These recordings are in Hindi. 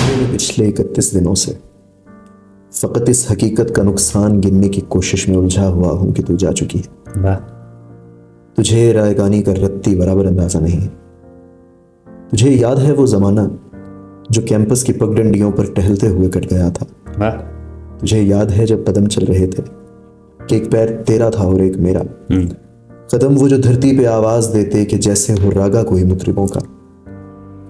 मैंने पिछले 31 दिनों से फ़कत इस हकीकत का नुकसान गिनने की कोशिश में उलझा हुआ हूं कि तू जा चुकी है। वाह। तुझे रायगानी का रत्ती बराबर अंदाजा नहीं। तुझे याद है वो ज़माना जो कैंपस की पगडंडियों पर टहलते हुए कट गया था। वाह। तुझे याद है जब कदम चल रहे थे कि एक पैर तेरा था और एक मेरा। कदम वो जो धरती पे आवाज देते कि जैसे हो रागा कोई मुतरिबों का।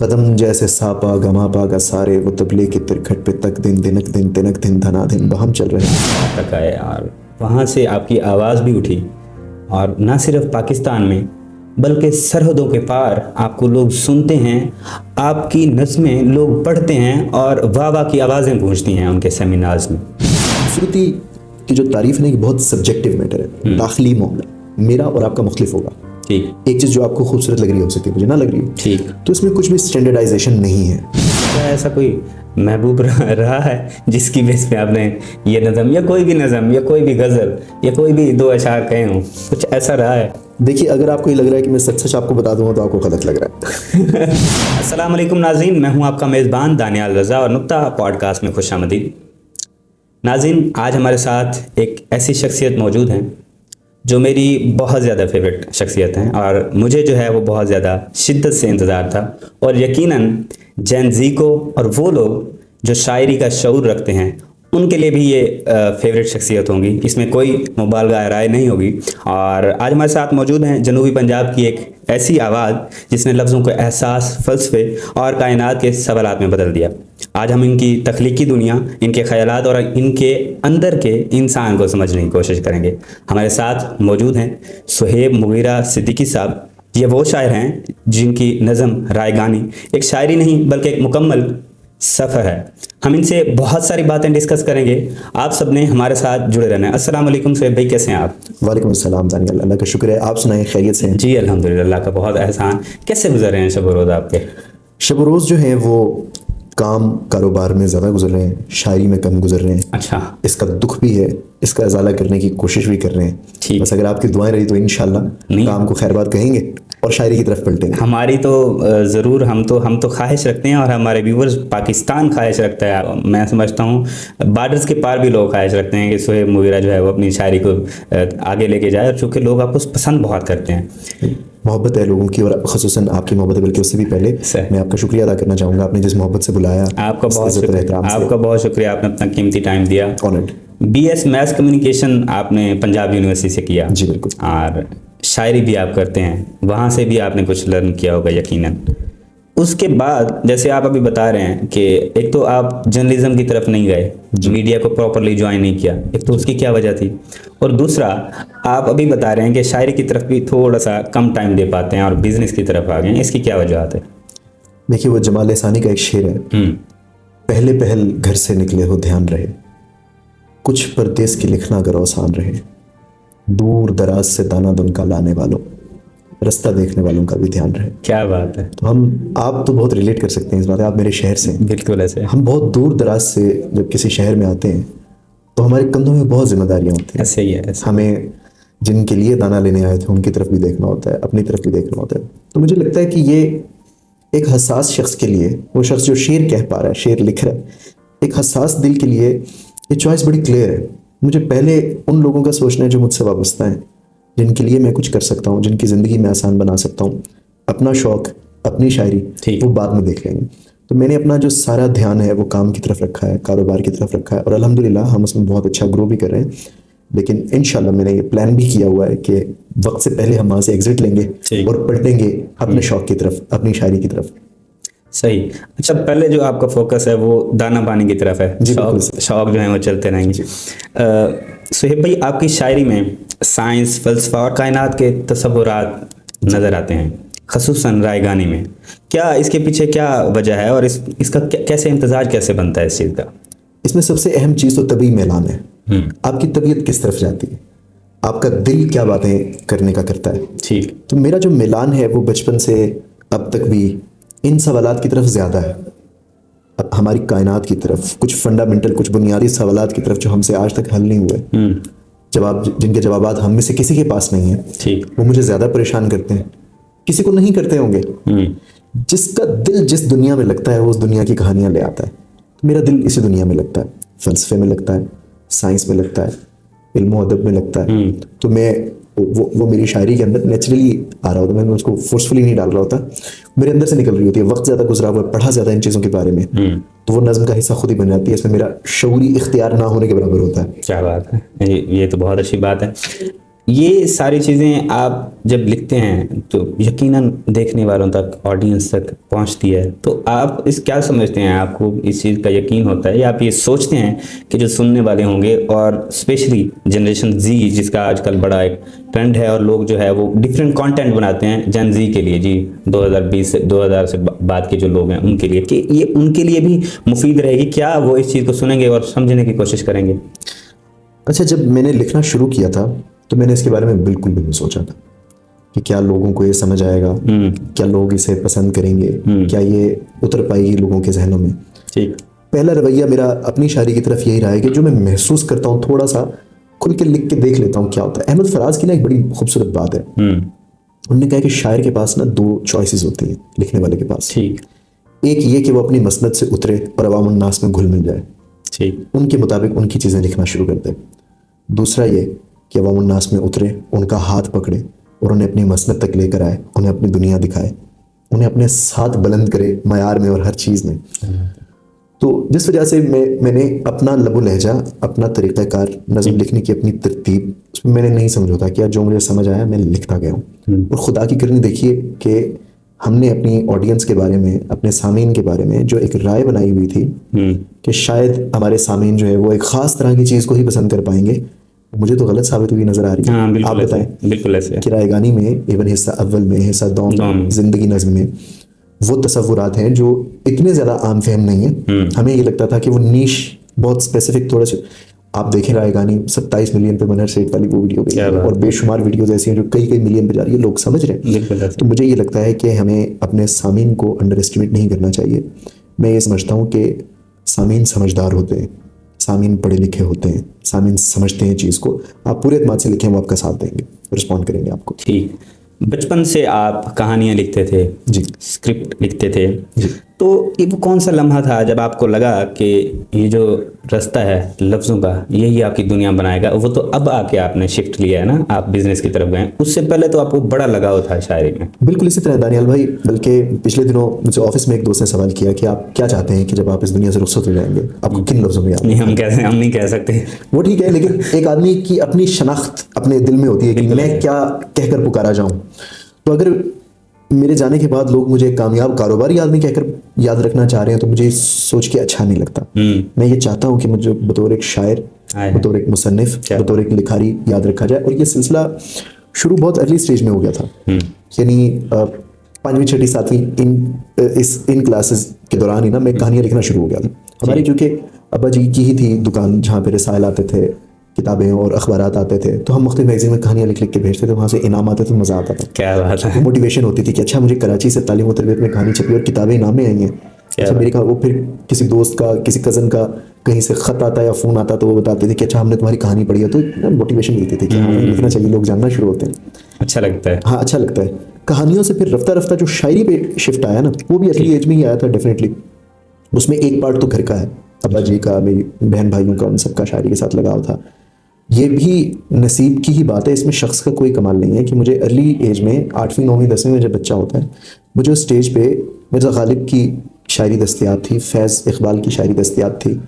कदम जैसे सापा गमापा का सारे वो तबले की तिरखट पे तक दिन दिनक दिन तिनक दिन धना दिन बहम चल रहे हैं। तक आए यार, वहाँ से आपकी आवाज़ भी उठी और ना सिर्फ पाकिस्तान में बल्कि सरहदों के पार आपको लोग सुनते हैं, आपकी नज़में लोग पढ़ते हैं और वाह वाह की आवाज़ें गूंजती हैं उनके सेमिनार्स में। खूबसूरती की जो तारीफ है कि बहुत सब्जेक्टिव मैटर है, दाखिली मामला मेरा और आपका मुख्तलिफ होगा। ठीक। एक चीज़ जो आपको खूबसूरत लग रही हो सकती है मुझे ना लग रही हो। ठीक। तो इसमें कुछ भी स्टैंडर्डाइजेशन नहीं है। क्या ऐसा कोई महबूब रहा है जिसकी बेस पे आपने ये नज़म या कोई भी नज़म या कोई भी गज़ल या कोई भी दो अशार कहे हों, कुछ ऐसा रहा है? देखिए, अगर आपको ये लग रहा है कि मैं सच सच आपको बता दूंगा तो आपको गलत लग रहा है। अस्सलाम वालेकुम नाज़रीन, मैं हूं आपका मेज़बान दानियाल रज़ा और नुक्ता पॉडकास्ट में खुशामदीद। नाज़रीन, आज हमारे साथ एक ऐसी शख्सियत मौजूद हैं जो मेरी बहुत ज़्यादा फेवरेट शख्सियत हैं और मुझे जो है वो बहुत ज़्यादा शिद्दत से इंतज़ार था और यकीनन जेन ज़ी को और वो लोग जो शायरी का शऊर रखते हैं उनके लिए भी ये फेवरेट शख्सियत होंगी, इसमें कोई मुबालगा राय नहीं होगी। और आज हमारे साथ मौजूद हैं जनूबी पंजाब की एक ऐसी आवाज़ जिसने लफ्ज़ों को एहसास, फ़लसफ़े और कायनात के सवालात में बदल दिया। आज हम इनकी तख्लीकी दुनिया, इनके ख़यालात और इनके अंदर के इंसान को समझने की कोशिश करेंगे। हमारे साथ मौजूद हैं सुहेब मुगीरा सिद्दीकी साहब। ये वो शायर हैं जिनकी नज़म रायगानी एक शायरी नहीं बल्कि एक मुकम्मल सफ़र है। हम इनसे बहुत सारी बातें डिस्कस करेंगे। आप सब ने हमारे साथ जुड़े रहना है। अस्सलाम वालेकुम सुहेब भाई, कैसे हैं आप? वालेकुम अस्सलाम दानियाल, अल्लाह का शुक्र है। आप सुनाएं, खैरियत से हैं? जी अल्हम्दुलिल्लाह, अल्लाह का बहुत एहसान। कैसे गुजर रहे हैं शब रोज़ आपके? शब रोज़ जो है वो काम कारोबार में ज़्यादा गुजर रहे हैं, शायरी में कम गुजर रहे हैं। अच्छा। इसका दुख भी है, इसका इजाला करने की कोशिश भी कर रहे हैं। ठीक। बस अगर आपकी दुआएं रही तो इंशाल्लाह काम को खैर बात कहेंगे और शायरी की तरफ पलटेंगे। हमारी तो ज़रूर, हम तो ख्वाहिश रखते हैं और हमारे व्यूवर्स पाकिस्तान ख्वाहिश रखता है। मैं समझता हूँ बॉर्डर्स के पार भी लोग ख्वाहिश रखते हैं कि सुहेब मुगीरा जो है वो अपनी शायरी को आगे लेके जाए, और चूँकि लोग आपको पसंद बहुत करते हैं। मोहब्बत है लोगों की, और ख़ुसूसन आपकी मोहब्बत है, बल्कि उससे भी पहले मैं आपका शुक्रिया अदा करना चाहूँगा। आपने जिस मोहब्बत से बुलाया, आपका बहुत शुक्रिया। आपका बहुत शुक्रिया, आपने अपना कीमती टाइम दिया। ऑनर्ड। BS मैथ्स कम्युनिकेशन आपने पंजाब यूनिवर्सिटी से किया। जी बिल्कुल। और शायरी भी आप करते हैं, वहाँ से भी आपने कुछ लर्न किया होगा यकीनन। उसके बाद जैसे आप अभी बता रहे हैं कि एक तो आप जर्नलिज्म की तरफ नहीं गए, मीडिया को प्रॉपरली ज्वाइन नहीं किया, एक तो उसकी क्या वजह थी, और दूसरा आप अभी बता रहे हैं कि शायरी की तरफ भी थोड़ा सा कम टाइम दे पाते हैं और बिजनेस की तरफ आ गए हैं, इसकी क्या वजह है? देखिए, वो जमाल सानी का एक शेर है, पहले पहल घर से निकले हो ध्यान रहे, कुछ परदेस की लिखना अगर आसान रहे, दूर दराज से दाना दुनका लाने वालों, रास्ता देखने वालों का भी ध्यान रहे। क्या बात है। तो आप तो बहुत रिलेट कर सकते हैं इस बात, आप मेरे शहर से। बिल्कुल ऐसे। हम बहुत दूर दराज से जब किसी शहर में आते हैं तो हमारे कंधों में बहुत जिम्मेदारियां होती हैं। ऐसे ही है। हमें जिनके लिए दाना लेने आए थे उनकी तरफ भी देखना होता है, अपनी तरफ भी देखना होता है। तो मुझे लगता है कि ये एक हसास शख्स के लिए, वो शख्स जो शेर कह पा रहा है, शेर लिख रहा है, एक हसास दिल के लिए ये चॉइस बड़ी क्लियर है। मुझे पहले उन लोगों का सोचना है जो मुझसे वाबस्ता हैं, जिनके लिए मैं कुछ कर सकता हूँ, जिनकी ज़िंदगी में आसान बना सकता हूँ। अपना शौक़, अपनी शायरी वो बाद में देख लेंगे। तो मैंने अपना जो सारा ध्यान है वो काम की तरफ रखा है, कारोबार की तरफ रखा है, और अल्हम्दुलिल्लाह हम उसमें बहुत अच्छा ग्रो भी कर रहे हैं। लेकिन इंशाल्लाह मैंने ये प्लान भी किया हुआ है कि वक्त से पहले हम वहाँ से एग्जिट लेंगे और पलटेंगे अपने शौक़ की तरफ, अपनी शायरी की तरफ। सही। अच्छा, पहले जो आपका फोकस है वो दाना पानी की तरफ है, शौक जो है वो चलते रहेंगे। सुहेब भाई, आपकी शायरी में साइंस, फ़लसफ़ा और कायनात के तसव्वुरात नज़र आते हैं, ख़ुसूसन रायगानी में। क्या इसके पीछे क्या वजह है और इसका कैसे इम्तज़ाज कैसे बनता है इस चीज़ का? इसमें सबसे अहम चीज़ तो तभी मैलान है। आपकी तबीयत किस तरफ जाती है, आपका दिल क्या बातें करने का करता है। ठीक। तो मेरा जो मिलान है वो बचपन से अब तक भी इन सवालात की तरफ ज़्यादा है। अब हमारी कायनात की तरफ, कुछ फंडामेंटल, कुछ बुनियादी सवालात की तरफ जो हमसे आज तक हल नहीं हुए, जिनके जवाबात हम में से किसी के पास नहीं है, ठीक, वो मुझे ज़्यादा परेशान करते हैं। किसी को नहीं करते होंगे। जिसका दिल जिस दुनिया में लगता है वो उस दुनिया की कहानियाँ ले आता है। तो मेरा दिल इसी दुनिया में लगता है, फ़लसफ़े में लगता है, साइंस में लगता है, इल्म अदब में लगता है। तो मैं वो मेरी शायरी के अंदर नेचुरली आ रहा होता है, मैं उसको फोर्सफुली नहीं डाल रहा होता, मेरे अंदर से निकल रही होती है। वक्त ज़्यादा गुजरा हुआ है, पढ़ा ज़्यादा इन चीज़ों के बारे में, तो वो नज़्म का हिस्सा खुद ही बन जाती है। इसमें मेरा शऊरी इख्तियार ना होने के बराबर होता है। क्या बात है, ये तो बहुत अच्छी बात है। ये सारी चीज़ें आप जब लिखते हैं तो यकीनन देखने वालों तक, ऑडियंस तक पहुंचती है, तो आप इस क्या समझते हैं, आपको इस चीज़ का यकीन होता है या आप ये सोचते हैं कि जो सुनने वाले होंगे, और स्पेशली जनरेशन जी जिसका आजकल बड़ा एक ट्रेंड है, और लोग जो है वो डिफरेंट कंटेंट बनाते हैं जन जी के लिए, जी 2020 से 2000 से बाद के जो लोग हैं उनके लिए, कि ये उनके लिए भी मुफीद रहेगी क्या, वो इस चीज़ को सुनेंगे और समझने की कोशिश करेंगे? अच्छा, जब मैंने लिखना शुरू किया था तो मैंने इसके बारे में बिल्कुल भी नहीं सोचा था कि क्या लोगों को ये समझ आएगा, क्या लोग इसे पसंद करेंगे, क्या ये उतर पाएगी लोगों के जहनों में। ठीक। पहला रवैया मेरा अपनी शायरी की तरफ यही रहा है कि जो मैं महसूस करता हूँ थोड़ा सा खुल के लिख के देख लेता हूँ क्या होता है। अहमद फराज की ना एक बड़ी खूबसूरत बात है, उन्होंने कहा कि शायर के पास ना दो चॉइसेस होती हैं लिखने वाले के पास। ठीक। एक ये कि वो अपनी मसनद से उतरे और अवाम उन्नास में घुल मिल जाए, ठीक। उनके मुताबिक उनकी चीज़ें लिखना शुरू कर दे। दूसरा ये कि अवाम उन्नास में उतरे, उनका हाथ पकड़े और उन्हें अपनी मसनद तक लेकर आए, उन्हें अपनी दुनिया दिखाए, उन्हें अपने साथ बुलंद करे मयार में और हर चीज़ में। तो जिस वजह से मैंने अपना लबो लहजा, अपना तरीक़ाकार, नज़म लिखने की अपनी तरतीब, उसमें मैंने नहीं समझा था कि जो मुझे समझ आया मैं लिखता गया हूँ। और खुदा की करनी देखिए कि हमने अपनी ऑडियंस के बारे में, अपने सामीन के बारे में जो एक राय बनाई हुई थी कि शायद हमारे सामीन जो है वो एक ख़ास तरह की चीज़ को ही पसंद कर पाएंगे, मुझे तो गलत साबित हुई नज़र आ रही है। हाँ, आप बताएं। बिल्कुल ऐसे कि रायगानी में इवन हिस्सा अव्वल में, हिस्सा दौम, ज़िंदगी नज़्म में वो तसव्वुरात हैं जो इतने ज़्यादा आम फहम नहीं है। हमें ये लगता था कि वो नीश बहुत स्पेसिफिक थोड़ा सा, आप देखें रायगानी 27 मिलियन पे मनहर सेठ वाली वो वीडियो गई है, और बेशुमार वीडियोज़ ऐसी हैं जो कई कई मिलियन पे जा रही है, लोग समझ रहे हैं। तो मुझे ये लगता है कि हमें अपने सामीन को अंडर एस्टिमेट नहीं करना चाहिए। मैं ये समझता हूँ कि सामीन समझदार होते हैं, सामीन पढ़े लिखे होते हैं, सामीन समझते हैं चीज़ को। आप पूरे एतमाद से लिखें, वो आपका साथ देंगे, रिस्पॉन्ड करेंगे आपको। ठीक। बचपन से आप कहानियाँ लिखते थे जी, स्क्रिप्ट लिखते थे जी। तो ये वो कौन सा लम्हा था जब आपको लगा कि ये जो रास्ता है लफ्ज़ों का यही आपकी दुनिया बनाएगा? वो तो अब आके आपने शिफ्ट लिया है ना, आप बिजनेस की तरफ गए, उससे पहले तो आपको बड़ा लगाव था शायरी में। बिल्कुल इसी तरह दानियाल भाई, बल्कि पिछले दिनों मुझे ऑफिस में एक दोस्त ने सवाल किया कि आप क्या चाहते हैं कि जब आप इस दुनिया से रुखसत हो जाएंगे आपको किन लफ्ज़ों में याद? नहीं, हम नहीं कह सकते। वो ठीक है, लेकिन एक आदमी की अपनी शनाख्त अपने दिल में होती है कि मैं क्या कहकर पुकारा जाऊँ। तो अगर मेरे जाने के बाद लोग मुझे कामयाब कारोबारी आदमी कहकर याद रखना चाह रहे हैं तो मुझे सोच के अच्छा नहीं लगता। मैं ये चाहता हूँ कि मुझे बतौर एक शायर, बतौर एक मुसन्निफ, बतौर एक लिखारी याद रखा जाए। और ये सिलसिला शुरू बहुत अर्ली स्टेज में हो गया था, यानी 5वीं 6वीं 7वीं इन क्लासेस के दौरान ही ना मैं कहानियाँ लिखना शुरू हो गया था। हमारी चूँकि अब्बा जी की ही थी दुकान जहाँ पे रसायल आते थे, किताबें और अखबारात आते थे, तो हम मुख्तलिफ मैगज़ीन में कहानियाँ लिख लिख के भेजते थे, वहाँ से इनाम आते थे, मज़ा आता था। क्या बात है। मोटिवेशन होती थी कि अच्छा मुझे कराची से तालीम और तरबियत में कहानी छपी और किताबें इनाम में आई हैं। अच्छा मेरी वो फिर किसी दोस्त का, किसी कज़न का कहीं से ख़त आता या फ़ोन आता तो वो बताते थे कि अच्छा हमने तुम्हारी कहानी पढ़ी है, तो मोटिवेशन मिलती थी कि हाँ लिखना चाहिए, लोग जानना शुरू होते हैं। अच्छा लगता है। हाँ, अच्छा लगता है। कहानियों से फिर रफ्ता रफ्ता जो शायरी पे शिफ्ट आया ना, वो भी अर्ली एज में ही आया था डेफिनेटली। उसमें एक पार्ट तो घर का है, अब्बा जी का, मेरी बहन भाइयों का, उन सबका शायरी के साथ लगाव था। ये भी नसीब की ही बात है, इसमें शख्स का कोई कमाल नहीं है कि मुझे अर्ली एज में 8वीं 9वीं 10वीं में जब बच्चा होता है, मुझे उस स्टेज पे मिर्ज़ा गालिब की शायरी दस्तयाब थी, फैज़ इकबाल की शायरी दस्तयाब थी,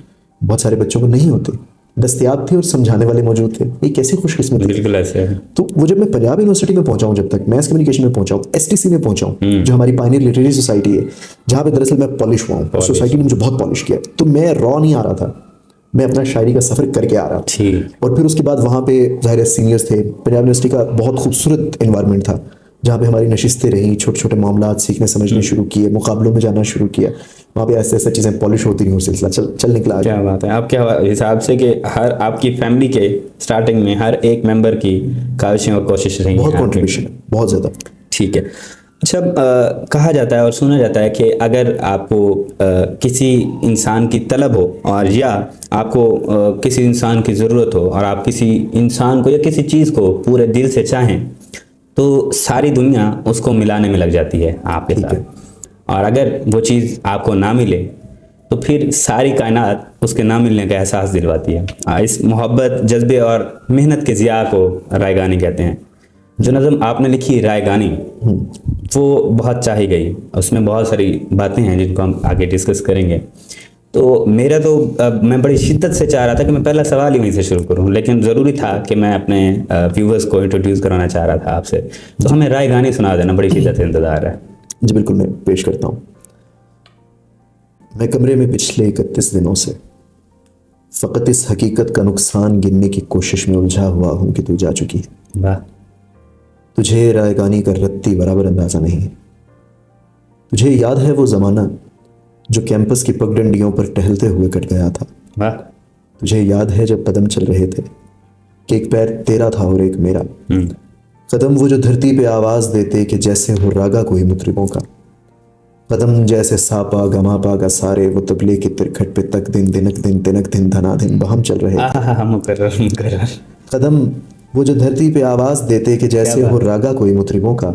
बहुत सारे बच्चों को नहीं होती, दस्तयाब थी और समझाने वाले मौजूद थे। ये कैसी खुशकिस्मत है। बिल्कुल ऐसे है। तो वो जब मैं पंजाब यूनिवर्सिटी में पहुंचा हूँ, जब तक मैथ कम्युनिकेशन में पहुंचा हूँ, STC में पहुंचा हूँ, जो हमारी पायनियर लिटरेरी सोसाइटी है, जहाँ पे दरअसल मैं पॉलिश हुआ हूँ, सोसाइटी ने मुझे बहुत पॉलिश किया, तो मैं रॉ नहीं आ रहा था, मैं अपना शायरी का सफ़र करके आ रहा था। और फिर उसके बाद वहाँ पे ज़ाहिर सीनियर्स थे, पंजाब यूनिवर्सिटी का बहुत खूबसूरत इन्वायरमेंट था जहाँ पे हमारी नशिस्तें रहीं, छोटे छोटे मामलात सीखने समझने शुरू किए, मुकाबलों में जाना शुरू किया, वहाँ पे ऐसे ऐसे चीज़ें पॉलिश होती रही, सिलसिला चल निकला। क्या बात है। आपके हिसाब से कि हर आपकी फैमिली के स्टार्टिंग में हर एक मेंबर की काविशें और कोशिश रही, बहुत कॉन्ट्रीब्यूशन है, बहुत ज़्यादा। ठीक है। अच्छा, कहा जाता है और सुना जाता है कि अगर आपको किसी इंसान की तलब हो और या आपको किसी इंसान की ज़रूरत हो और आप किसी इंसान को या किसी चीज़ को पूरे दिल से चाहें तो सारी दुनिया उसको मिलाने में लग जाती है आपके साथ, और अगर वो चीज़ आपको ना मिले तो फिर सारी कायनात उसके ना मिलने का एहसास दिलवाती है। इस मोहब्बत, जज्बे और मेहनत के ज़िया को रायगानी कहते हैं। जो नज़म आपने लिखी रायगानी, वो बहुत चाही गई। उसमें बहुत सारी बातें हैं जिनको हम आगे डिस्कस करेंगे। तो मेरा तो मैं बड़ी शिद्दत से चाह रहा था कि मैं पहला सवाल ही वहीं से शुरू करूं, लेकिन ज़रूरी था कि मैं अपने व्यूवर्स को इंट्रोड्यूस कराना चाह रहा था आपसे। तो हमें रायगानी सुना देना, बड़ी शिद्दत से इंतज़ार है। जी बिल्कुल, मैं पेश करता हूँ। मैं कमरे में पिछले 31 दिनों से फ़कत इस हकीकत का नुकसान गिनने की कोशिश में उलझा हुआ हूँ कि तू जा चुकी है। वाह। तुझे रायगानी का रत्ती बराबर अंदाज़ा नहीं है। तुझे याद है वो ज़माना जो कैंपस की पगडंडियों पर टहलते हुए कट गया था। वाह। तुझे याद है जब कदम चल रहे थे कि एक पैर तेरा था और एक मेरा। कदम वो जो धरती पे आवाज़ देते कि जैसे हो रागा कोई मुतरिबों का। कदम जैसे सापा गमापा का सारे वो तबले की तिरखट पे तक दिन दिनक दिन तिनक दिन धना दिन बहम चल रहे थे। मुकर्रर। कदम वो जो धरती पे आवाज़ देते कि जैसे हो रागा कोई मुतरिबों का।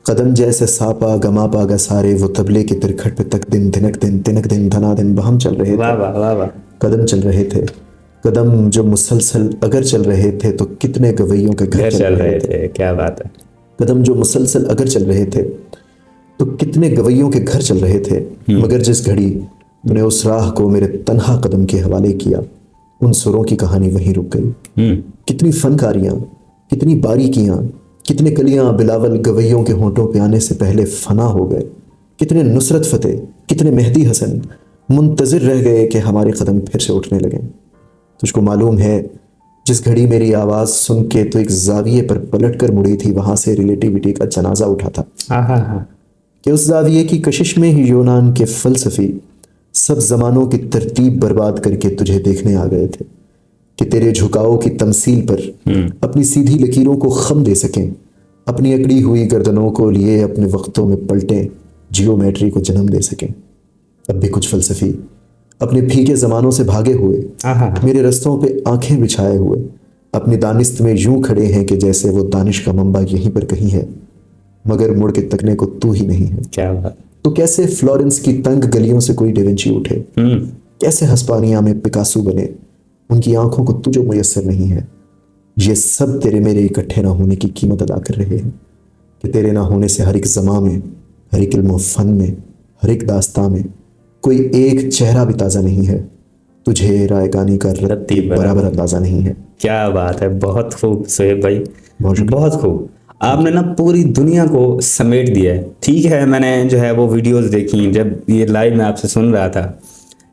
कदम जैसे सापा गमापा का सारे वो तबले की तिरखट पे तक दिन दिनक दिन तिनक दिन धना दिन बहम चल रहे वाह थे। वाह वाह वाह। कदम चल रहे थे, कदम जो मुसलसल अगर चल रहे थे तो कितने गवैयों के घर चल रहे थे। क्या बात है। कदम जो मुसलसल अगर चल रहे थे तो कितने गवैयों के घर चल रहे थे। मगर जिस घड़ी तूने उस राह को मेरे तन्हा कदम के हवाले किया, उन सुरों की कहानी वहीं रुक गई। कितनी फनकारियां, कितनी बारीकियां, कितने कलियां बिलावल गवैयों के होंठों पे आने से पहले फना हो गए। कितने नुसरत फतेह, कितने मेहदी हसन मुंतजिर रह गए कि हमारे कदम फिर से उठने लगे। तुझको मालूम है जिस घड़ी मेरी आवाज़ सुन के तो एक जाविये पर पलट कर मुड़ी थी, वहां से रिलेटिविटी का जनाजा उठा था। कि उस जाविये की कशिश में ही यूनान के फलसफी सब जमानों की तरतीब बर्बाद करके तुझे देखने आ गए थे कि तेरे झुकाव की तमसील पर अपनी सीधी लकीरों को खम दे सकें, अपनी अकड़ी हुई गर्दनों को लिए अपने वक्तों में पलटें, जियोमेट्री को जन्म दे सकें। अब भी कुछ फलसफी अपने फीके ज़मानों से भागे हुए मेरे रस्तों पे आंखें बिछाए हुए अपनी दानिस्त में यूं खड़े हैं कि जैसे वो दानिश का मंबा यहीं पर कहीं है, मगर मुड़ के तकने को तू ही नहीं है। क्या बात। तो कैसे फ्लोरेंस की तंग गलियों से कोई डेविंची उठे, कैसे हस्पानिया में पिकासो बने, उनकी आंखों को तुझे मुयस्सर नहीं है। ये सब तेरे मेरे इकट्ठे ना होने की कीमत अदा कर रहे हैं कि तेरे ना होने से हर एक ज़मा में, हर एक इल्म फ़न में, हर एक दास्तां में कोई एक चेहरा भी ताज़ा नहीं है। तुझे रायगानी का रत्ती बराबर अंदाज़ा नहीं है। क्या बात है, बहुत खूब सोहेब भाई, बहुत खूब। आपने ना पूरी दुनिया को समेट दिया है। ठीक है, मैंने जो है वो वीडियोस देखी, जब ये लाइव मैं आपसे सुन रहा था।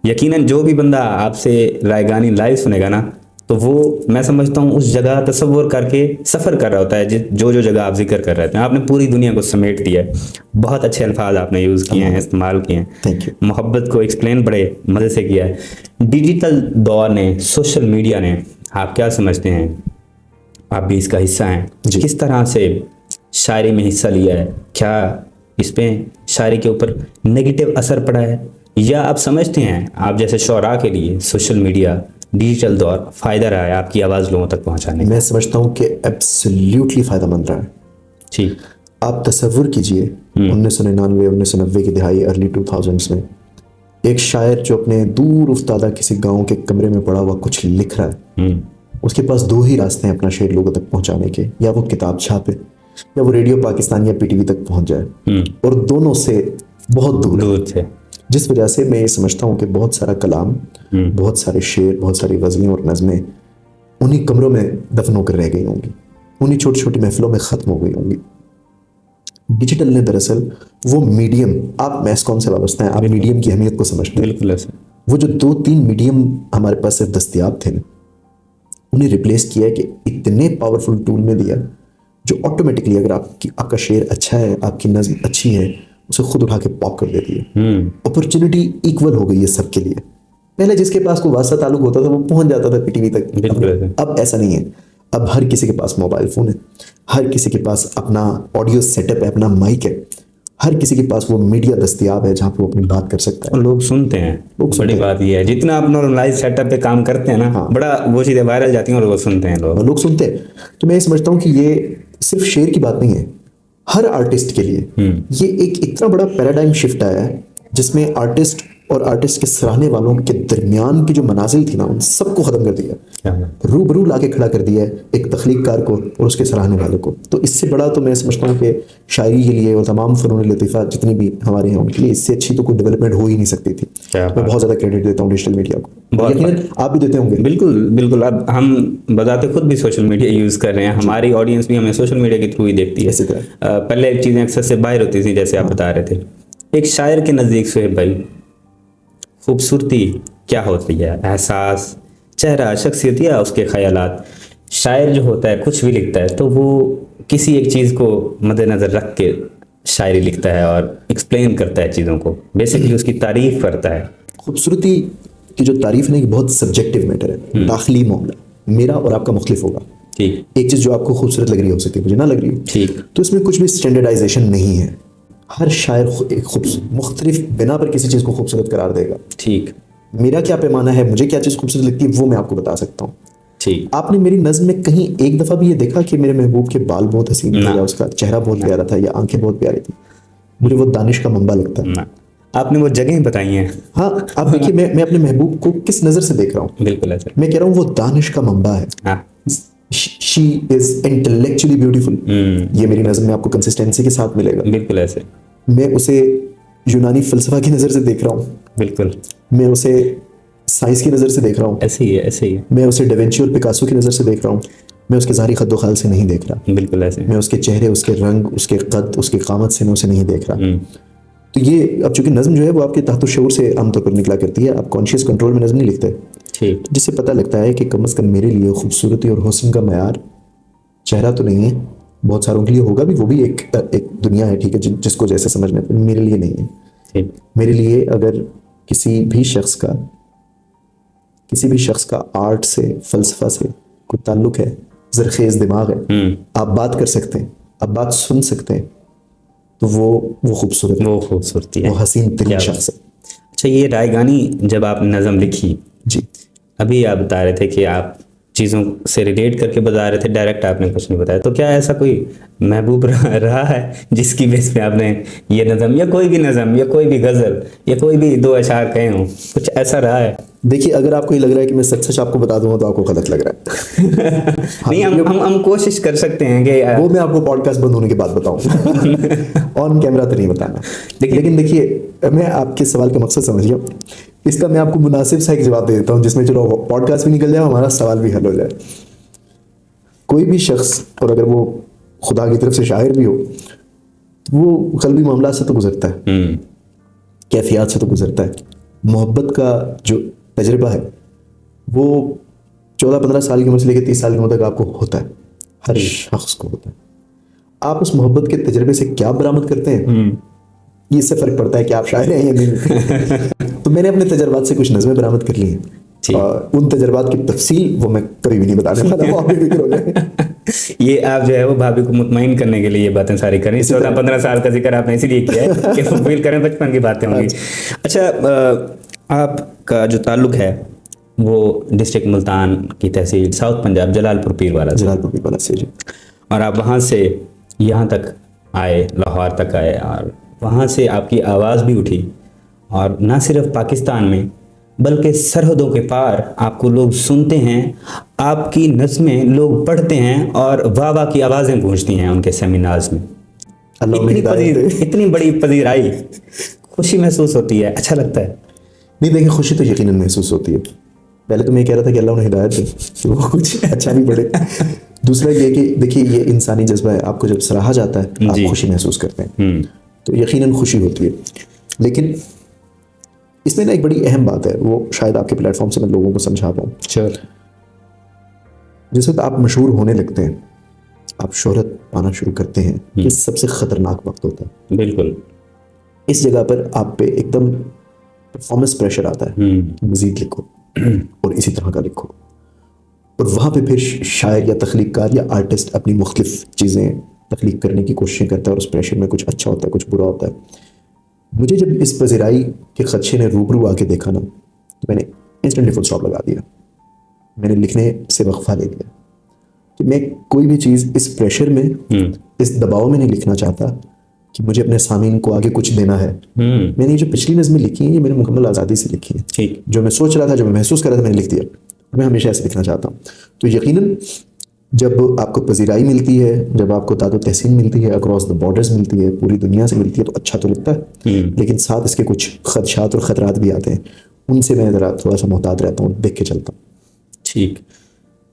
यकीनन जो भी बंदा आपसे रायगानी लाइव सुनेगा ना, तो वो मैं समझता हूँ उस जगह तसव्वुर करके सफ़र कर रहा होता है जो जो जगह आप जिक्र कर रहे थे। आपने पूरी दुनिया को समेट दिया है। बहुत अच्छे अल्फाज आपने यूज़ किए हैं, इस्तेमाल किए हैं। Thank you. मोहब्बत को एक्सप्लेन बड़े मज़े से किया है। डिजिटल दौर ने, सोशल मीडिया ने, आप क्या समझते हैं, आप भी इसका हिस्सा हैं, किस तरह से शायरी में हिस्सा लिया है? क्या इस पर शायरी के ऊपर नेगेटिव असर पड़ा है, या आप समझते हैं आप जैसे शौरा के लिए सोशल मीडिया, डिजिटल दौर फ़ायदा रहा है आपकी आवाज़ लोगों तक पहुंचाने में? मैं समझता हूँ कि एब्सोल्युटली फ़ायदेमंद रहा है। ठीक। आप तसव्वुर कीजिए 1999 1990 की दिहाई, अर्ली 2000s में एक शायर जो अपने दूर उफ्तादा किसी गांव के कमरे में पड़ा हुआ कुछ लिख रहा है, उसके पास दो ही रास्ते हैं अपना शेर लोगों तक पहुंचाने के, या वो किताब छापे या वो रेडियो पाकिस्तान या पीटीवी तक पहुंच जाए, और दोनों से बहुत दूर थे। जिस वजह से मैं ये समझता हूँ कि बहुत सारा कलाम, बहुत सारे शेर, बहुत सारी गज़लें और नज़में उन्हीं कमरों में दफन होकर रह गई होंगी, उन्हीं छोटी छोटी महफिलों में ख़त्म हो गई होंगी। डिजिटल ने दरअसल वो मीडियम, आप मैस कॉम से वाबस्ता हैं, आप मीडियम की अहमियत को समझते हैं। बिल्कुल ऐसे। वो जो 2-3 मीडियम हमारे पास सिर्फ दस्तयाब थे ना, उन्हें रिप्लेस किया कि इतने पावरफुल टूल में दिया जो ऑटोमेटिकली अगर आपका शेर अच्छा है, आपकी नज़्म अच्छी है, उसे खुद उठा के पॉप कर देती है। अपॉर्चुनिटी इक्वल हो गई है सबके लिए। पहले जिसके पास कोई वास्ता ताल्लुक होता था वो पहुंच जाता था पीटीवी तक, अब ऐसा नहीं है। अब हर किसी के पास मोबाइल फ़ोन है, हर किसी के पास अपना ऑडियो सेटअप है, अपना माइक है, हर किसी के पास वो मीडिया दस्तयाब है जहाँ पे वो अपनी बात कर सकता है। लोग सुनते हैं, बड़ी बात ये है, जितना आप नॉर्मलाइज सेटअप पे काम करते हैं ना, बड़ा वो चीज़ें वायरल जाती हैं और लोग सुनते हैं। लोग सुनते हैं। तो मैं ये समझता हूँ कि ये सिर्फ शेर की बात नहीं है, हर आर्टिस्ट के लिए ये एक इतना बड़ा पैराडाइम शिफ्ट आया है जिसमें आर्टिस्ट और आर्टिस्ट के सराहने वालों के दरमियान की जो मनाजिल थी ना, उन सबको ख़त्म कर दिया, क्या बात। रूबरू लाके खड़ा कर दिया है एक तख्लीककार को और उसके सराहने वाले को। तो इससे बड़ा तो मैं समझता हूँ कि शायरी के लिए और तमाम फ़नून लतीफ़ा जितनी भी हमारे हैं उनके लिए इससे अच्छी तो कोई डेवलपमेंट हो ही नहीं सकती थी। क्या मैं बात। बहुत ज़्यादा क्रेडिट देता हूँ डिजिटल मीडिया को, बहुत यकीनन आप भी देते होंगे। बिल्कुल बिल्कुल। अब हम बताते खुद भी सोशल मीडिया यूज़ कर रहे हैं, हमारी ऑडियंस भी हमें सोशल मीडिया के थ्रू ही देखती है। इसी तरह पहले चीज़ें अक्सर से बाहर होती थी, जैसे आप बता रहे थे। एक शायर के नज़दीक सुहेब भाई, खूबसूरती क्या होती है? एहसास, चेहरा, शख्सियत या उसके ख्यालात? शायर जो होता है कुछ भी लिखता है तो वो किसी एक चीज़ को मद्देनज़र रख के शायरी लिखता है और एक्सप्लेन करता है चीज़ों को, बेसिकली उसकी तारीफ करता है। खूबसूरती की जो तारीफ है ना, बहुत सब्जेक्टिव मैटर है, दाखिली मामला, मेरा और आपका मुख्तलिफ होगा। ठीक एक चीज़ जो आपको खूबसूरत लग रही हो सकती है, मुझे ना लग रही हो, ठीक। तो इसमें कुछ भी स्टैंडर्डाइजेशन नहीं है। हर शायर एक मुख्तलिफ बिना पर किसी चीज़ को खूबसूरत करार देगा। ठीक मेरा क्या पैमाना है, मुझे क्या चीज़ खूबसूरत लगती है, वो मैं आपको बता सकता हूँ। ठीक। आपने मेरी नज़्म में कहीं एक दफ़ा भी ये देखा कि मेरे महबूब के बाल बहुत हसीन थे, या उसका चेहरा बहुत प्यारा था, या आंखें बहुत प्यारी थी? मुझे वो दानिश का मंबा लगता है। ना, आपने वो जगह बताई हैं। हाँ, आप देखिए मैं अपने महबूब को किस नज़र से देख रहा हूँ। बिल्कुल ऐसा। मैं कह रहा हूँ वो दानिश का मंबा है। हाँ शी इज इंटेलेक्चुअली ब्यूटीफुल। ये मेरी नज़र में आपको कंसिस्टेंसी के साथ मिलेगा। बिल्कुल ऐसे। मैं उसे यूनानी फ़लसफ़ा की नज़र से देख रहा हूँ, बिल्कुल मैं उसे साइंस की नज़र से देख रहा हूँ, ऐसे ही है, ऐसे ही है। मैं उसे डेवेंची और पिकासो की नज़र से देख रहा हूँ, मैं उसके ज़ाहिरी खद्दो खाल से नहीं देख रहा, बिल्कुल ऐसे। मैं उसके चेहरे, उसके रंग, उसके कद, उसकी कामत से मैं उसे नहीं देख रहा। तो ये अब चूंकि नज़्म जो है वो आपके तहत शऊर से आमतौर पर निकला करती है, आप कॉन्शियस कंट्रोल में नज़्म नहीं लिखते, ठीक जिससे पता लगता है कि कम अज़ कम मेरे लिए खूबसूरती और हुस्न का मयार चेहरा तो नहीं है, बहुत सारों के लिए होगा भी, वो भी एक दुनिया है, ठीक है, जिसको जैसे समझना है, मेरे लिए नहीं है। ठीक। मेरे लिए अगर किसी भी शख्स का आर्ट से, फ़लसफ़ा से कोई ताल्लुक़ है, ज़रख़ेज़ दिमाग है, आप बात कर सकते हैं, आप बात सुन सकते हैं, तो वो खूबसूरत है, वो खूबसूरती है, वो हसीन तरीन क्या शख्स है। अच्छा, ये रायगानी जब आपने नज़म लिखी, जी, अभी आप बता रहे थे कि आप चीज़ों से रिलेट करके बता रहे थे, डायरेक्ट आपने कुछ नहीं बताया, तो क्या ऐसा कोई महबूब रहा है जिसकी बेस पे आपने ये नज़म या कोई भी नज़म या कोई भी गज़ल या कोई भी दो अशार कहे हों, कुछ ऐसा रहा है? देखिए, अगर आपको ये लग रहा है कि मैं सच आपको बता दूंगा तो आपको गलत लग रहा है। नहीं, हम कोशिश कर सकते हैं कि वो मैं आपको पॉडकास्ट बंद होने के बाद बताऊं। ऑन कैमरा तो नहीं बताना। लेकिन देखिए, मैं आपके सवाल का मकसद समझ गया, इसका मैं आपको मुनासिब सा एक जवाब दे देता हूँ, जिसमें चलो पॉडकास्ट भी निकल जाए, हमारा सवाल भी हल हो जाए। कोई भी शख्स, और अगर वो खुदा की तरफ से शायर भी हो, तो वो क़ल्बी मामला से तो गुजरता है, कैफियत से तो गुजरता है। मोहब्बत का जो तजर्बा है वो 14-15 साल की उम्र से लेकर 30 साल की उम्र तक आपको होता है, हर शख्स को होता है। आप उस मोहब्बत के तजर्बे से क्या बरामद करते हैं, ये इससे फ़र्क पड़ता है कि आप शायर हैं या नहीं। तो मैंने अपने तजर्बात से कुछ नज़में बरामद कर ली हैं, और उन तजर्बात की तफसील वो मैं कभी भी नहीं बताने वाला, वो आप बेफिक्र हो जाए। ये आप जो है वो भाभी को मुतमईन करने के लिए ये बातें सारी करें। 14-15 साल का जिक्र आपने इसीलिए किया है कि वो फील करें बचपन की बातें होंगी। अच्छा, आपका जो ताल्लुक है वो डिस्ट्रिक्ट मुल्तान की तहसील साउथ पंजाब जलालपुर पीरवाला से जी, और आप वहाँ से यहाँ तक आए, लाहौर तक आए, और वहाँ से आपकी आवाज़ भी उठी, और ना सिर्फ पाकिस्तान में बल्कि सरहदों के पार आपको लोग सुनते हैं, आपकी नज़में लोग पढ़ते हैं, और वाह वाह की आवाज़ें गूंजती हैं उनके सेमिनार्स में। इतनी बड़ी पजीराई, खुशी महसूस होती है, अच्छा लगता है। नहीं देखिए, खुशी तो यकीनन महसूस होती है। पहले तो मैं कह रहा था कि अल्लाह उन्हें हिदायत दे कि वो कुछ अच्छा भी पढ़े। दूसरा ये कि देखिए, ये इंसानी जज्बा है, आपको जब सराहा जाता है आप खुशी महसूस करते हैं, तो यकीनन खुशी होती है। लेकिन इसमें ना एक बड़ी अहम बात है, वो शायद आपके प्लेटफॉर्म से मैं लोगों को समझा पाऊँ। जिस वक्त आप मशहूर होने लगते हैं, आप शोहरत पाना शुरू करते हैं, ये सबसे ख़तरनाक वक्त होता है। बिल्कुल। इस जगह पर आप पे एकदम परफॉर्मेंस प्रेशर आता है, मज़ीद लिखो और इसी तरह का लिखो, और वहाँ पे फिर शायर या तख्लीककार या आर्टिस्ट अपनी मुख्तलिफ चीज़ें तख्लीक करने की कोशिशें करता है, और उस प्रेशर में कुछ अच्छा होता है, कुछ बुरा होता है। मुझे जब इस पज़िराई के खदशे ने रूबरू आके देखा ना, तो मैंने इंस्टेंटली फुल स्टॉप लगा दिया। मैंने लिखने से वक्फा ले लिया कि मैं कोई भी चीज़ इस प्रेशर में, इस दबाव में नहीं लिखना चाहता कि मुझे अपने सामीन को आगे कुछ देना है। मैंने ये जो पिछली नज़में लिखी हैं ये मैंने मुकम्मल आज़ादी से लिखी है। ठीक। जो मैं सोच रहा था, जो मैं महसूस कर रहा था, मैंने लिख दिया और मैं हमेशा ऐसे लिखना चाहता हूँ। तो यकीनन जब आपको पजीराई मिलती है, जब आपको तादो तहसीन मिलती है, अक्रॉस द बॉर्डर्स मिलती है, पूरी दुनिया से मिलती है, तो अच्छा तो लगता है, लेकिन साथ इसके कुछ खदशात और ख़तरात भी आते हैं। उनसे मैं ज़रा थोड़ा सा मोहतात रहता हूँ, देख के चलता हूँ। ठीक।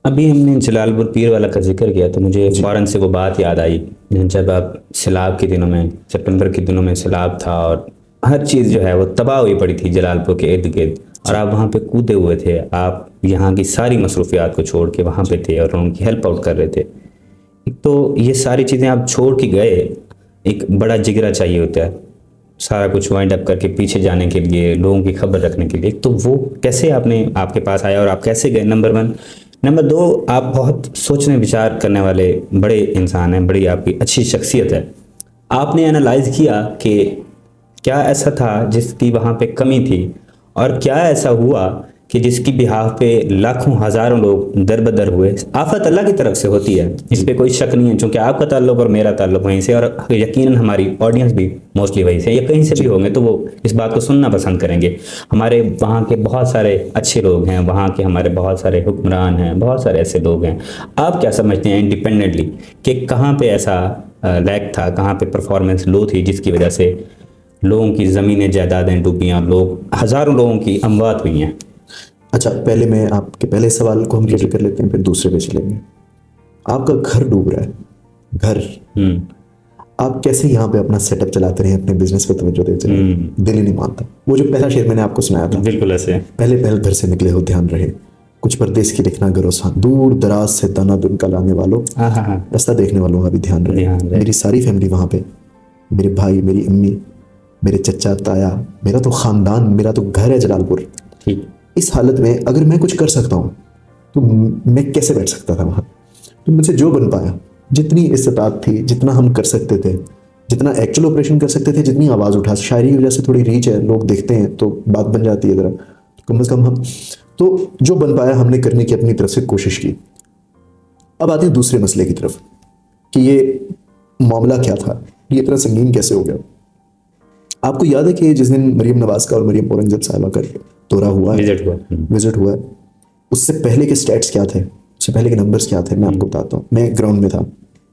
अभी हमने जलालपुर पीर वाला का जिक्र किया तो मुझे फ़ौरन से वो बात याद आई जब आप सैलाब के दिनों में, सितंबर के दिनों में सैलाब था और हर चीज़ जो है वो तबाह हुई पड़ी थी जलालपुर के इर्द गिर्द, और आप वहाँ पे कूदे हुए थे। आप यहाँ की सारी मसरूफियात को छोड़ के वहाँ पे थे और उनकी हेल्प आउट कर रहे थे। एक तो ये सारी चीज़ें आप छोड़ के गए, एक बड़ा जिगरा चाहिए होता है सारा कुछ वाइंड अप करके पीछे जाने के लिए, लोगों की खबर रखने के लिए। तो वो कैसे आपके पास आया और आप कैसे गए, नंबर 1। नंबर 2, आप बहुत सोचने विचार करने वाले बड़े इंसान हैं, बड़ी आपकी अच्छी शख्सियत है। आपने एनालाइज किया कि क्या ऐसा था जिसकी वहाँ पे कमी थी और क्या ऐसा हुआ कि जिसकी बिहाफ पे लाखों हज़ारों लोग दरबदर हुए। आफत अल्लाह की तरफ से होती है, इस पर कोई शक नहीं है, क्योंकि आपका ताल्लुक और मेरा ताल्लुक वहीं से, और यकीनन हमारी ऑडियंस भी मोस्टली वहीं से या कहीं से भी होंगे तो वो इस बात को सुनना पसंद करेंगे। हमारे वहाँ के बहुत सारे अच्छे लोग हैं, वहाँ के हमारे बहुत सारे हुक्मरान हैं, बहुत सारे ऐसे लोग हैं। आप क्या समझते हैं इंडिपेंडेंटली कि कहाँ पर ऐसा लैक था, कहाँ पर परफॉर्मेंस लो थी जिसकी वजह से लोगों की ज़मीनें जायदादें डूबियाँ, लोग हज़ारों लोगों की अमवात हुई हैं? अच्छा, पहले मैं आपके पहले सवाल को हम क्लियर कर लेते हैं, फिर दूसरे पे चलेंगे। आपका घर डूब रहा है, घर, आप कैसे यहाँ पे अपना सेटअप चलाते रहे, अपने बिजनेस पे तवज्जो देते रहे? दिल ही नहीं मानता। वो जो पहला शेर मैंने आपको सुनाया था, बिल्कुल ऐसे, पहले घर से निकले हो ध्यान रहे, कुछ परदेश की लिखना गरोसा, दूर दराज से दाना दुन का लाने वालों, रास्ता देखने वालों का भी ध्यान रहे। मेरी सारी फैमिली वहाँ पे, मेरे भाई, मेरी अम्मी, मेरे चचा ताया, मेरा तो ख़ानदान, मेरा तो घर है जलालपुर। ठीक। इस हालत में अगर मैं कुछ कर सकता हूँ तो मैं कैसे बैठ सकता था वहाँ? तो मुझसे जो बन पाया, जितनी इस्तात थी, जितना हम कर सकते थे, जितना एक्चुअल ऑपरेशन कर सकते थे, जितनी आवाज़ उठा, शायरी की वजह से थोड़ी रीच है, लोग देखते हैं तो बात बन जाती है ज़रा, तो कम से कम हम तो जो बन पाया हमने करने की अपनी तरफ से कोशिश की। अब आते हैं दूसरे मसले की तरफ कि ये मामला क्या था, ये इतना संगीन कैसे हो गया। आपको याद है कि जिस दिन मरीम नवाज का और मरीम औरंगजेब साहिबा का दौरा हुआ है, विजिट हुआ है, उससे पहले के स्टैट्स क्या थे, उससे पहले के नंबर्स क्या थे, मैं आपको बताता हूँ। मैं ग्राउंड में था,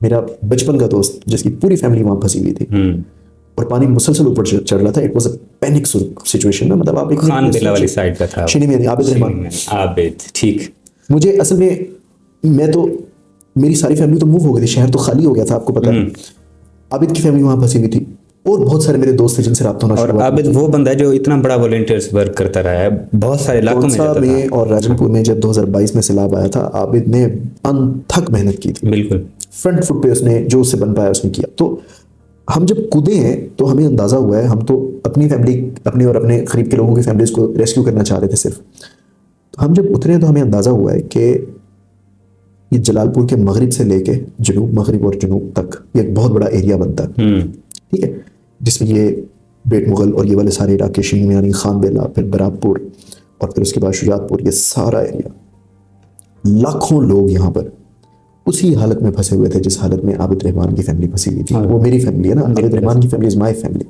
मेरा बचपन का दोस्त जिसकी पूरी फैमिली वहाँ फंसी हुई थी और पानी मुसलसल ऊपर चढ़ रहा था। It was a panic situation में, मतलब आप एक खान बिला वाली साइड का था, आबिद रहमान। ठीक। मुझे असल में, मैं तो, मेरी सारी फैमिली तो मूव हो गई थी, शहर तो खाली हो गया था, आपको पता है। आबिद की फैमिली वहाँ फंसी हुई थी और बहुत सारे मेरे दोस्त थे जिनसे राब्ता होना शुरू हुआ। आबिद वो बंदा है जो इतना बड़ा वॉलंटियर्स वर्क करता रहा है, बहुत सारे इलाकों में जाता था। और राजनपुर में जब 2022 में सैलाब आया था, आबिद ने अनथक मेहनत की थी, बिल्कुल फ्रंट फुट पे उसने जो उससे बन पाया उसने किया। तो हम जब कूदे हैं तो हमें अंदाज़ा हुआ है, हम तो अपनी फैमिली, अपने और अपने करीब के लोगों की फैमिलीज को रेस्क्यू करना चाह रहे थे सिर्फ। तो हम जब उतरे तो हमें अंदाज़ा हुआ है कि ये जलालपुर के मगरिब से लेके जनूब, मगरिब और जनूब तक ये एक बहुत बड़ा एरिया बनता है, ठीक है, जिसमें ये बेट मुगल और ये वाले सारे इलाके, शीम यानी खान बेला, फिर बराबपुर और फिर उसके बाद शुजातपुर, ये सारा एरिया, लाखों लोग यहाँ पर उसी हालत में फंसे हुए थे जिस हालत में आबिद रहमान की फैमिली फंसी हुई थी। वो मेरी फैमिली है ना, आबिद रहमान की फैमिली इज माय फैमिली।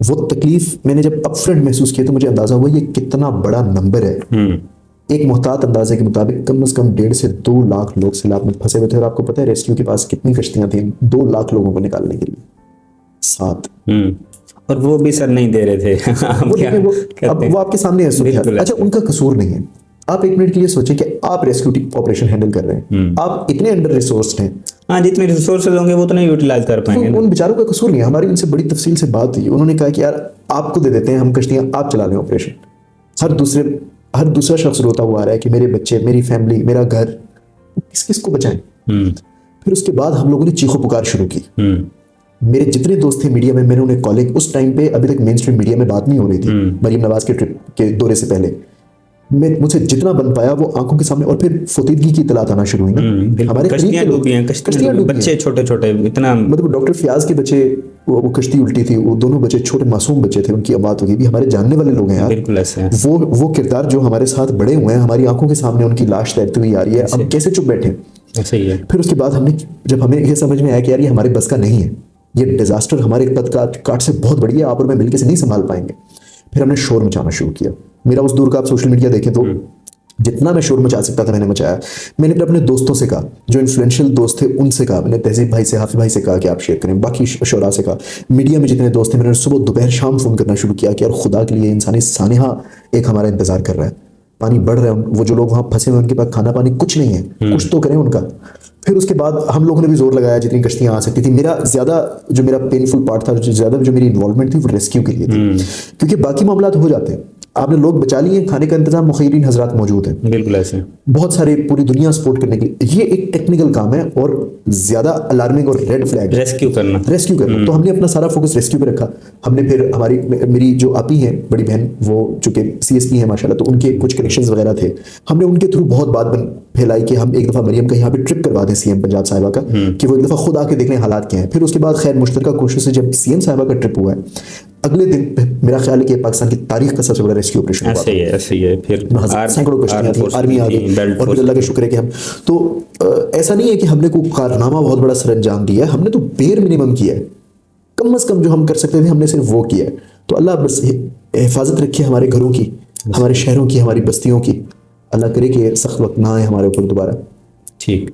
वो तकलीफ मैंने जब अपफ्रंट महसूस किया तो मुझे अंदाजा हुआ ये कितना बड़ा नंबर है। एक मुहतात अंदाजे के मुताबिक कम से कम 1.5 से 2 लाख लोग सैलाब में फंसे हुए थे। और आपको पता है रेस्क्यू के पास कितनी कश्तियां थी 2 लाख लोगों को निकालने के लिए? 7। और वो भी सर नहीं दे रहे थे। अब वो आपके सामने है। अच्छा, उनका कसूर नहीं है। आप एक मिनट के लिए सोचें कि आप रेस्क्यू ऑपरेशन हैंडल कर रहे हैं, आप इतने अंडर रिसोर्स्ड हैं। हाँ, जितने रिसोर्सेज होंगे वो तो नहीं यूटिलाइज कर पाएंगे। उन बेचारों का कसूर नहीं है। हमारी उनसे बड़ी तफसील से बात हुई, उन्होंने कहा कि यार आपको दे देते हैं हम कश्तियां, आप चला लें ऑपरेशन। हर दूसरा शख्स रोता हुआ आ रहा है कि मेरे बच्चे, मेरी फैमिली, मेरा घर, किस किस को बचाएं। फिर उसके बाद हम लोगों ने चीखो पुकार शुरू की। मेरे जितने दोस्त थे मीडिया में, मैंने उन्हें कॉलिंग, उस टाइम पे अभी तक मेन स्ट्रीम मीडिया में बात नहीं हो रही थी मरीम नवाज के ट्रिप के दौरे से पहले, मुझसे जितना बन पाया वो आंखों के सामने। और फिर फुतीदगी की इतलात आना शुरू हुई ना, हमारे कश्तियां डूबी हैं, बच्चे छोटे छोटे, इतना मतलब डॉक्टर फयाज के बच्चे, वो कश्ती उल्टी थी, वो दोनों बच्चे छोटे मासूम बच्चे थे, उनकी अमात हो गई। भी हमारे जानने वाले लोग हैं यार, बिल्कुल ऐसे। वो किरदार जो हमारे साथ बड़े हुए हैं, हमारी आंखों के सामने उनकी लाश तैरती हुई आ रही है, अब कैसे चुप बैठे? ऐसे ही है। फिर उसके बाद जब हमें यह समझ में आया कि यार ये हमारे बस का नहीं है, ये डिजास्टर हमारे पद काट से बहुत बड़ी है, आप और मैं मिलकर से नहीं संभाल पाएंगे। फिर हमने शोर मचाना शुरू किया। मेरा उस दूर का आप सोशल मीडिया देखें तो जितना मैं शोर मचा सकता था मैंने मचाया। मैंने फिर अपने दोस्तों से कहा, जो इन्फ्लुएंशियल दोस्त थे उनसे कहा, मैंने तहजीब भाई से, हाफिज भाई से कहा कि आप शेयर करें, बाकी शोरा से कहा, मीडिया में जितने दोस्त थे मैंने सुबह दोपहर शाम फोन करना शुरू किया कि यार खुदा के लिए इंसानी सानिहा एक हमारा इंतजार कर रहा है, पानी बढ़ रहा है, वो जो लोग वहाँ फंसे हुए उनके पास खाना पानी कुछ नहीं है, कुछ तो करें उनका। फिर उसके बाद हम लोगों ने भी जोर लगाया जितनी कश्तियाँ आ सकती थी। मेरा ज़्यादा जो मेरा पेनफुल पार्ट था, जो मेरी इन्वॉल्वमेंट थी वो रेस्क्यू के लिए थी, क्योंकि बाकी मामला तो हो जाते हैं, आपने लोग बचा लिए, खाने का इंतजाम, मुखैरीन हजरात मौजूद हैं, बिल्कुल ऐसे बहुत सारे, पूरी दुनिया सपोर्ट करने के लिए। ये एक टेक्निकल काम है और ज्यादा अलार्मिंग और रेड फ्लैग रेस्क्यू करना। तो हमने अपना सारा फोकस रेस्क्यू पे रखा। हमने फिर मेरी जो आपी है बड़ी बहन, वो चूंकि CSP है माशाल्लाह, तो उनके कुछ कनेक्शंस वगैरह थे, हमने उनके थ्रू बहुत बात फैलाई कि हम एक दफा मरियम का यहाँ पे ट्रिप करवा दें CM पंजाब साहिबा का, कि वो एक दफा खुद आके देख लें हालात क्या है। फिर उसके बाद खैर मुश्तरका कोशिश से जब CM साहिबा का ट्रिप हुआ है, अगले दिन मेरा ख्याल है कि पाकिस्तान की तारीख का सबसे बड़ा रेस्क्यू ऑपरेशन हुआ। ऐसे ही है। फिर सैकड़ों कश्तियां थी, आर्मी आ गई, और फिर अल्लाह का शुक्र है कि हम तो ऐसा नहीं है कि हमने कोई कारनामा बहुत बड़ा सर अंजाम दिया है, हमने तो बेर मिनिमम किया है, कम से कम जो हम कर सकते थे हमने सिर्फ वो किया है। तो अल्लाह बस हिफाजत रखे हमारे घरों की, हमारे शहरों की, हमारी बस्तियों की। अल्लाह करे कि सख्त वक्त ना आए हमारे ऊपर दोबारा। ठीक,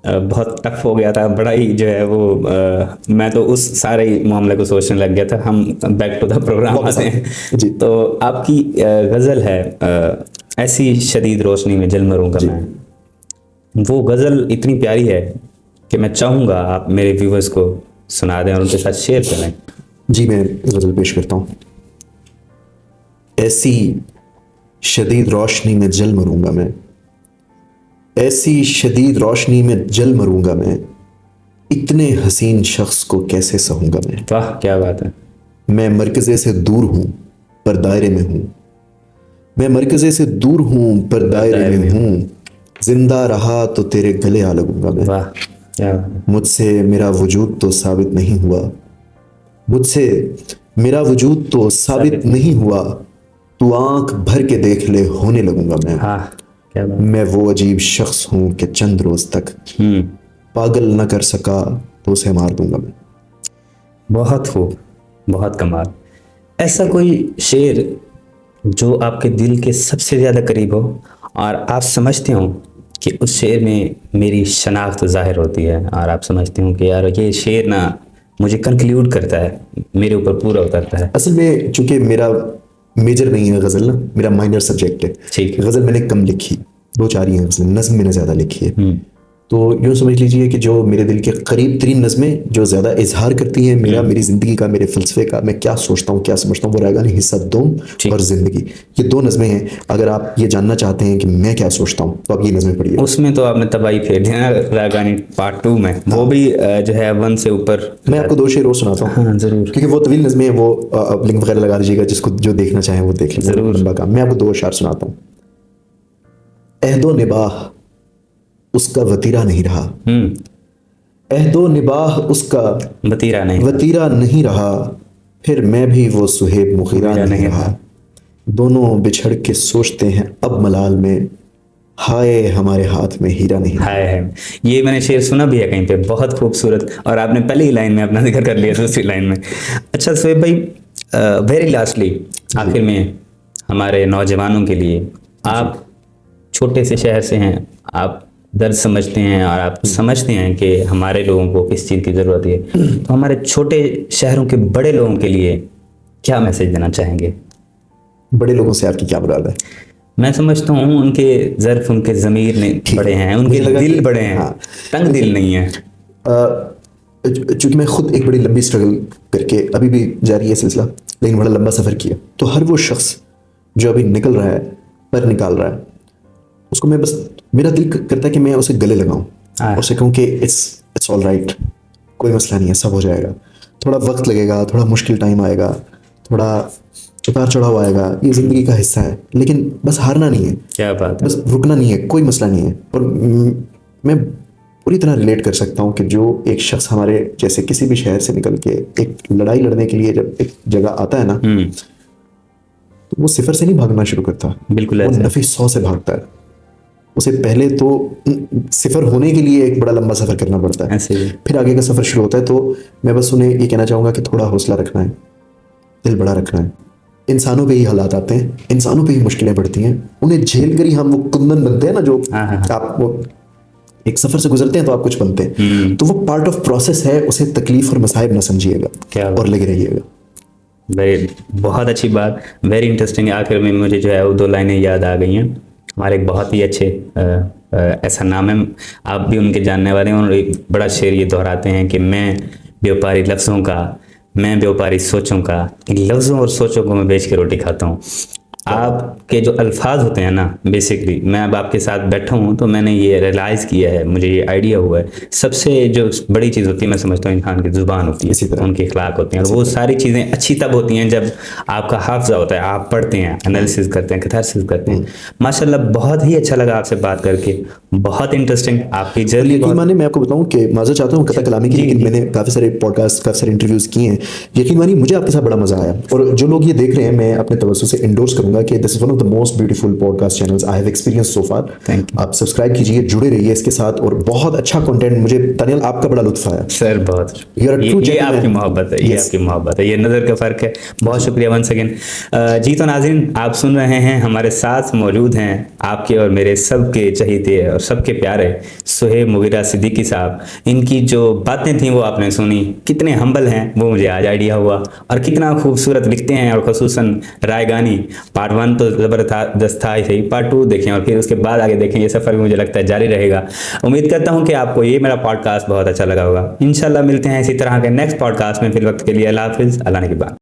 बहुत टफ हो गया था, बड़ा ही जो है वो मैं तो उस सारे मामले को सोचने लग गया था। हम बैक टू द प्रोग्राम आते हैं जी। तो आपकी गज़ल है ऐसी शदीद रोशनी में जल मरूंगा मैं। वो गज़ल इतनी प्यारी है कि मैं चाहूँगा आप मेरे व्यूवर्स को सुना दें और उनके साथ शेयर करें। जी, मैं गज़ल पेश करता हूँ। ऐसी शदीद रोशनी में जल मरूंगा मैं, ऐसी शदीद रोशनी में जल मरूंगा मैं, इतने हसीन शख्स को कैसे सहूंगा मैं। वाह क्या बात है। मैं मरकज़े से दूर हूं पर दायरे में हूं, मैं मरकज़े से दूर हूं पर दायरे में हूं, जिंदा रहा तो तेरे गले आ लगूंगा मैं। वाह क्या बात है। मुझसे मेरा वजूद तो साबित नहीं हुआ, मुझसे मेरा वजूद तो साबित नहीं हुआ, तू आंख भर के देख ले होने लगूंगा मैं। हाँ क्या बात। मैं वो अजीब शख्स हूं कि चंद रोज तक पागल न कर सका तो उसे मार दूंगा मैं। बहुत खूब, बहुत कमाल। ऐसा कोई शेर जो आपके दिल के सबसे ज़्यादा करीब हो और आप समझते हो कि उस शेर में मेरी शनाख्त ज़ाहिर होती है और आप समझते हो कि यार ये शेर ना मुझे कंक्लूड करता है, मेरे ऊपर पूरा उतरता है। असल में चूंकि मेरा मेजर नहीं है गज़ल ना, मेरा माइनर सब्जेक्ट है। ठीक है। गज़ल मैंने कम लिखी, 2-4 ही हैं गज़ल, नज़्म मैंने ज़्यादा लिखी है। तो यूँ समझ लीजिए कि जो मेरे दिल के करीब तरीन नज़में जो ज़्यादा इजहार करती हैं मेरी ज़िंदगी का, मेरे फ़लसफ़े का, मैं क्या सोचता हूँ क्या समझता हूँ, वो रागानी हिस्सा दोम और ज़िंदगी, ये 2 नज़में हैं। अगर आप ये जानना चाहते हैं कि मैं क्या सोचता हूँ तो आप ये नज़में पढ़िए। उसमें तो आपने तबाही फेर दिया ना रागानी पार्ट 2 में, वो भी जो है 1 से ऊपर। मैं आपको 2 शेर और सुनाता हूँ। हाँ ज़रूर, क्योंकि वो तवील नज़में हैं, वो लिंक वगैरह लगा दीजिएगा, जिसको जो देखना चाहें वो देख लें, ज़रूर। लंबा काम। मैं आपको 2 अशार सुनाता हूँ। अहदो निबाह उसका वतीरा नहीं रहा, अहदो निबाह उसका वतीरा नहीं रहा, फिर मैं भी वो सुहेब मुगीरा नहीं रहा। दोनों बिछड़ के सोचते हैं अब मलाल में, हाय हमारे हाथ में हीरा नहीं। हाय है, ये मैंने शेर सुना भी है कहीं पे, बहुत खूबसूरत, और आपने पहली ही लाइन में अपना जिक्र कर लिया, दूसरी लाइन में। अच्छा सुहेब भाई, वेरी लास्टली, आखिर में हमारे नौजवानों के लिए, आप छोटे से शहर से हैं, आप दर्द समझते हैं और आप समझते हैं कि हमारे लोगों को किस चीज़ की ज़रूरत है, तो हमारे छोटे शहरों के बड़े लोगों के लिए क्या मैसेज देना चाहेंगे? बड़े लोगों से आपकी क्या मुराद है? मैं समझता हूँ उनके ज़र्फ, उनके ज़मीर बड़े हैं, उनके दिल बड़े हैं। हाँ। तंग दिल नहीं है। चूँकि मैं खुद एक बड़ी लंबी स्ट्रगल करके अभी भी जारी है सिलसिला, लेकिन बड़ा लंबा सफ़र किया, तो हर वो शख्स जो अभी निकल रहा है, पर निकाल रहा है, उसको मैं बस, मेरा दिल करता है कि मैं उसे गले लगाऊं, उसे कहूँ कि इट्स ऑल राइट, कोई मसला नहीं है, सब हो जाएगा। थोड़ा वक्त लगेगा, थोड़ा मुश्किल टाइम आएगा, थोड़ा उतार चढ़ाव आएगा, ये ज़िंदगी का हिस्सा है, लेकिन बस हारना नहीं है। क्या बात है। बस रुकना नहीं है, कोई मसला नहीं है। और मैं पूरी तरह रिलेट कर सकता हूँ कि जो एक शख्स हमारे जैसे किसी भी शहर से निकल के एक लड़ाई लड़ने के लिए जब एक जगह आता है ना, तो वो 0 से नहीं भागना शुरू करता, बिल्कुल वो नफी 100 से भागता है। उसे पहले तो सिफर होने के लिए एक बड़ा लंबा सफर करना पड़ता है, ऐसे ही। फिर आगे का सफर शुरू होता है। तो मैं बस उन्हें ये कहना चाहूंगा कि थोड़ा हौसला रखना है, दिल बड़ा रखना है। इंसानों पे ही हालात आते हैं, इंसानों पे ही मुश्किलें बढ़ती हैं, उन्हें झेल कर ही हम वो कुंदन बनते हैं ना, जो हाँ, हाँ, हाँ। आप वो एक सफर से गुजरते हैं तो आप कुछ बनते हैं। तो वो पार्ट ऑफ प्रोसेस है, उसे तकलीफ और मसाइब ना समझिएगा क्या बात। और लगे रहिएगा। वेरी, बहुत अच्छी बात, वेरी इंटरेस्टिंग। आखिर में मुझे जो है वो 2 लाइनें याद आ गई हैं। हमारे एक बहुत ही अच्छे ऐसा नाम है, आप भी उनके जानने वाले हैं, और एक बड़ा शेर ये दोहराते हैं कि मैं व्यापारी लफ्ज़ों का, मैं व्यापारी सोचों का, इन लफ्ज़ों और सोचों को मैं बेच के रोटी खाता हूँ। आपके जो अल्फाज होते हैं ना, बेसिकली मैं अब आपके साथ बैठा हूँ तो मैंने ये रियलाइज़ किया है, मुझे ये आइडिया हुआ है, सबसे जो बड़ी चीज़ होती है मैं समझता हूँ इंसान की ज़ुबान होती है, इसी तरह। उनके अखलाक होते हैं, और वो सारी चीज़ें अच्छी तब होती हैं जब आपका हाफ़ज़ा होता है, आप पढ़ते हैं, एनालिसिस करते हैं, कैथारसिस करते हैं। माशाल्लाह, बहुत ही अच्छा लगा आपसे बात करके, बहुत इंटरेस्टिंग आपकी जर्नी। यकीन मानिए, मैं आपको बताऊं कि माजर चाहता हूं कथा कलामी की, लेकिन मैंने काफ़ी सारे पॉडकास्ट, काफ़ी सारे इंटरव्यूज़ किए हैं। यकीन मानिए मुझे आपके साथ बड़ा मज़ा आया, और जो लोग ये देख रहे हैं मैं अपने तवज्जो से इंडोर्स करूंगा कि this is one of the most beautiful podcast channels I have experience so far. Thank you. आप सब्सक्राइब कीजिए, जुड़े रहिए इसके साथ, और बहुत अच्छा कंटेंट मुझे दानियाल आपका बड़ा लुत्फ आया सर। बहुत You are a true ये gentleman. आपकी मोहब्बत है, ये Yes. आपकी मोहब्बत है, ये नज़र का फ़र्क है। बहुत शुक्रिया वंस अगेन। जी तो नाज़रीन, आप सुन रहे हैं, हमारे साथ मौजूद हैं आपके और मेरे सबके चहीते और सबके प्यारे सुहेब मुगीरा सिद्दीकी साहब। इनकी जो बातें थी वो आपने सुनी, कितने हम्बल हैं वो मुझे आज आइडिया हुआ, और कितना खूबसूरत लिखते हैं, और ख़ुसूसन रायगानी। पार्ट 1 तो ज़बरदस्त था ही सही, पार्ट 2 देखें और फिर उसके बाद आगे देखें, ये सफ़र भी मुझे लगता है जारी रहेगा। उम्मीद करता हूँ कि आपको ये मेरा पॉडकास्ट बहुत अच्छा लगा होगा। इंशाल्लाह मिलते हैं इसी तरह के नेक्स्ट पॉडकास्ट में, फिर वक्त के लिए अल्लाह हाफिज़, अल्लाह ने की बात।